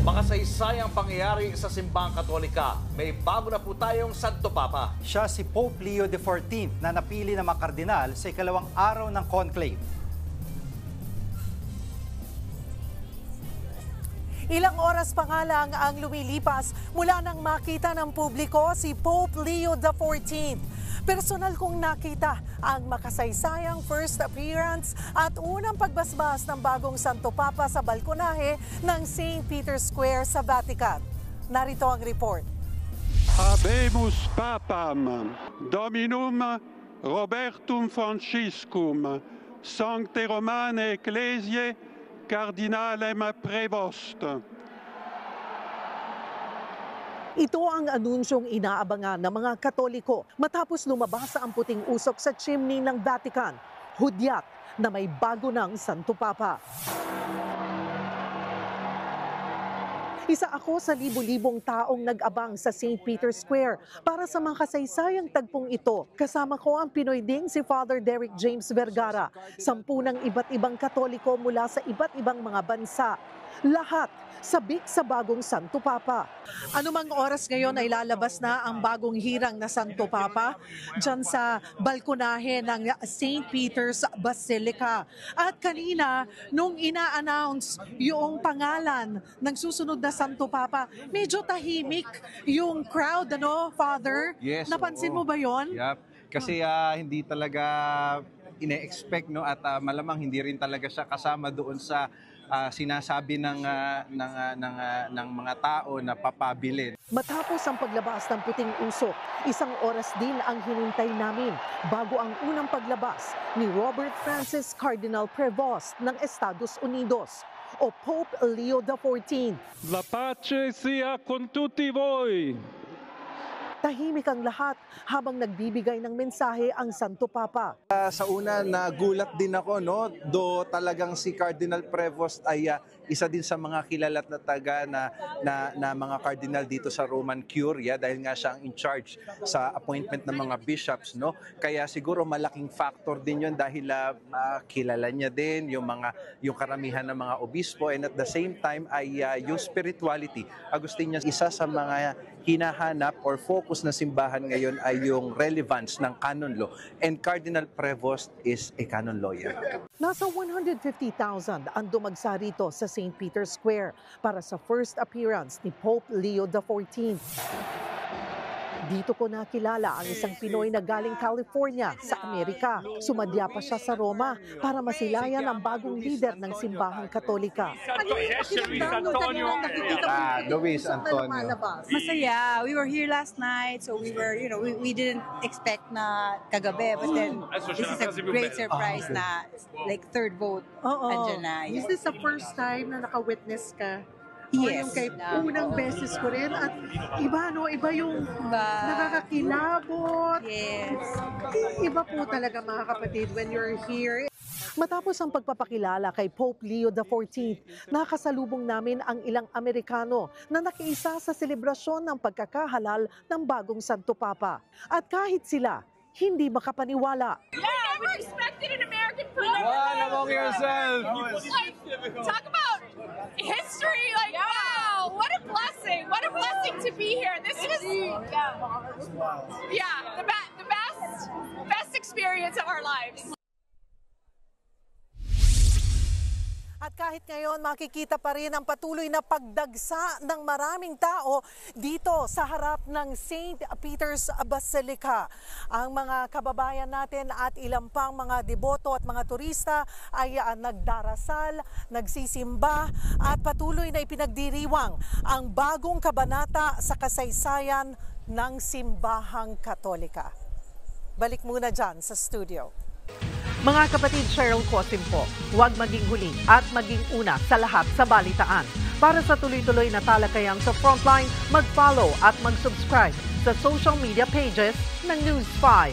Makasaysayang pangyayari sa simbahang Katolika. May bago na po tayong Santo Papa. Siya si Pope Leo XIV na napili na mga kardinal sa ikalawang araw ng conclave. Ilang oras pa nga lang ang lumilipas mula nang makita ng publiko si Pope Leo XIV. Personal kong nakita ang makasaysayang first appearance at unang pagbasbas ng bagong Santo Papa sa balkonahe ng St. Peter's Square sa Vatican. Narito ang report. Habemus Papam, Dominum Robertum Franciscum, Sancte Romane Ecclesiae, Cardinalem Prevost. Ito ang anunsyong inaabangan ng mga Katoliko matapos lumabas ang puting usok sa chimney ng Vatican. Hudyat na may bago ng Santo Papa. Isa ako sa libu-libong taong nag-abang sa St. Peter's Square para sa mga kasaysayang tagpong ito. Kasama ko ang Pinoy ding si Father Derek James Vergara, 10 ng iba't ibang Katoliko mula sa iba't ibang mga bansa. Lahat sabik sa bagong Santo Papa. Anumang oras ngayon ay lalabas na ang bagong hirang na Santo Papa dyan sa balkonahe ng St. Peter's Basilica. At kanina, nung ina-announce yung pangalan ng susunod na Santo Papa, medyo tahimik yung crowd, ano, Father? Yes. Napansin mo ba yon? Yep. Kasi hindi talaga ine-expect, no, at malamang hindi rin talaga siya kasama doon sa sinasabi ng mga tao na papabilin. Matapos ang paglabas ng puting usok, isang oras din ang hinintay namin bago ang unang paglabas ni Robert Francis Cardinal Prevost ng Estados Unidos o Pope Leo XIV. La pace sia con tutti voi. Tahimik ang lahat habang nagbibigay ng mensahe ang Santo Papa. Sa una, nagulat din ako, no? Do talagang si Cardinal Prevost ay isa din sa mga kilalat na taga na mga cardinal dito sa Roman Curia dahil nga siya ang in charge sa appointment ng mga bishops, no? Kaya siguro malaking factor din 'yon dahil kilala niya din yung karamihan ng mga obispo, and at the same time ay yung spirituality. Agustin niya, isa sa mga hinahanap or focus na simbahan ngayon ay yung relevance ng canon law, and Cardinal Prevost is a canon lawyer. Nasa 150,000 ang dumagsa rito sa St. Peter's Square para sa first appearance ni Pope Leo XIV. Dito ko nakilala ang isang Pinoy na galing California sa Amerika. Sumadya pa siya sa Roma para masilayan ang bagong leader ng simbahang Katolika. Luis Antonio. Masaya. We were here last night, so we were, we didn't expect na kagabi, but then this is a great surprise na like third vote. Andyan na. Is this the first time na naka-witness ka? Yes. Yung kay unang beses ko rin at iba yung nakakakilabot. Yes. Iba po talaga mga kapatid when you're here. Matapos ang pagpapakilala kay Pope Leo XIV, nakasalubong namin ang ilang Amerikano na nakiisa sa selebrasyon ng pagkakahalal ng bagong Santo Papa. At kahit sila, hindi makapaniwala. Yeah, we respected an American president. One among yourself. Like, talk about history. Like, wow, what a blessing. What a blessing to be here. This was, the best experience of our lives. At kahit ngayon, makikita pa rin ang patuloy na pagdagsa ng maraming tao dito sa harap ng St. Peter's Basilica. Ang mga kababayan natin at ilang pang mga deboto at mga turista ay nagdarasal, nagsisimba at patuloy na ipinagdiriwang ang bagong kabanata sa kasaysayan ng simbahang Katolika. Balik muna dyan sa studio. Mga kapatid, Cheryl Cosim po, huwag maging huli at maging una sa lahat sa balitaan. Para sa tuloy-tuloy na talakayan sa Frontline, mag-follow at mag-subscribe sa social media pages ng News 5.